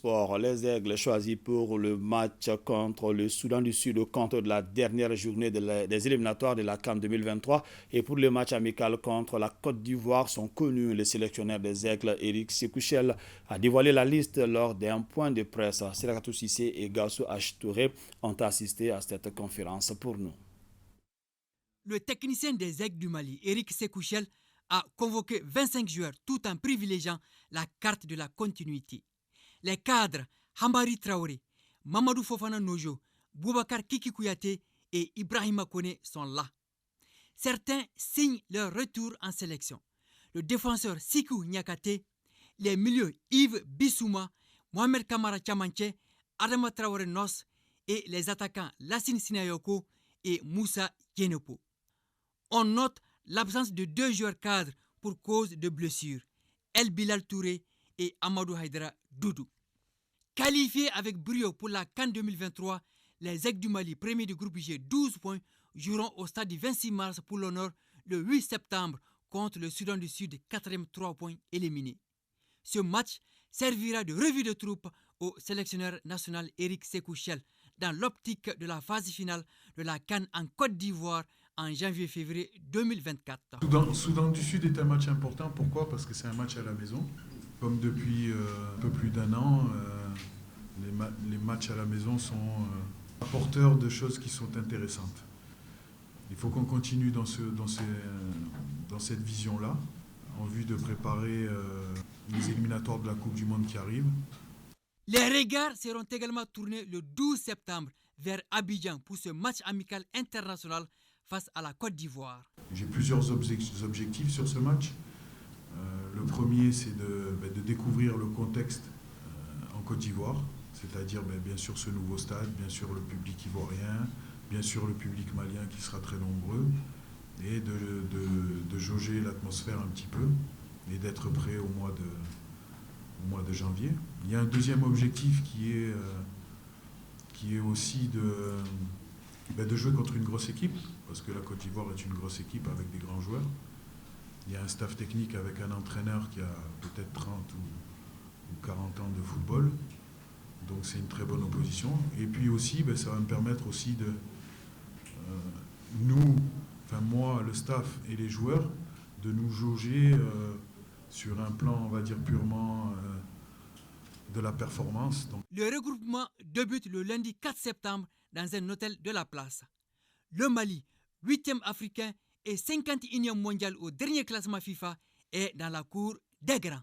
sport, les Aigles choisis pour le match contre le Soudan du Sud au compte de la dernière journée des éliminatoires de la CAN 2023 et pour le match amical contre la Côte d'Ivoire sont connus. Le sélectionneur des Aigles, Éric Sékouchel, a dévoilé la liste lors d'un point de presse. Serakatou Cissé et Gassou H. Touré ont assisté à cette conférence pour nous. Le technicien des Aigles du Mali, Éric Sékouchel, a convoqué 25 joueurs tout en privilégiant la carte de la continuité. Les cadres Hambari Traoré, Mamadou Fofana Nojo, Boubacar Kiki Kouyaté et Ibrahima Kone sont là. Certains signent leur retour en sélection. Le défenseur Sikou Niakate, les milieux Yves Bissouma, Mohamed Kamara Chamanche, Adama Traoré Nos et les attaquants Lassine Sinayoko et Moussa Yenepo. On note l'absence de 2 joueurs cadres pour cause de blessures, El Bilal Touré et Amadou Haïdara Doudou. Qualifiés avec brio pour la CAN 2023, les Aigles du Mali, premiers du groupe G, 12 points, joueront au stade du 26 mars pour l'honneur le 8 septembre contre le Soudan du Sud, 4e 3 points éliminé. Ce match servira de revue de troupe au sélectionneur national Éric Sékouchel dans l'optique de la phase finale de la CAN en Côte d'Ivoire en janvier-février 2024. Soudan du Sud est un match important. Pourquoi ? Parce que c'est un match à la maison. Comme depuis un peu plus d'1 an, les matchs à la maison sont apporteurs de choses qui sont intéressantes. Il faut qu'on continue dans cette vision-là, en vue de préparer les éliminatoires de la Coupe du Monde qui arrivent. Les regards seront également tournés le 12 septembre vers Abidjan pour ce match amical international face à la Côte d'Ivoire. J'ai plusieurs objectifs sur ce match. Le premier, c'est de découvrir le contexte en Côte d'Ivoire, c'est-à-dire bien sûr ce nouveau stade, bien sûr le public ivoirien, bien sûr le public malien qui sera très nombreux, et de jauger l'atmosphère un petit peu et d'être prêt au mois de janvier. Il y a un deuxième objectif qui est aussi de jouer contre une grosse équipe, parce que la Côte d'Ivoire est une grosse équipe avec des grands joueurs. Il y a un staff technique avec un entraîneur qui a peut-être 30 ou 40 ans de football. Donc c'est une très bonne opposition. Et puis aussi, ça va me permettre aussi de moi, le staff et les joueurs, de nous jauger sur un plan, on va dire, purement de la performance. Donc. Le regroupement débute le lundi 4 septembre dans un hôtel de la place. Le Mali, 8e africain et 51e mondial au dernier classement FIFA, est dans la cour des grands.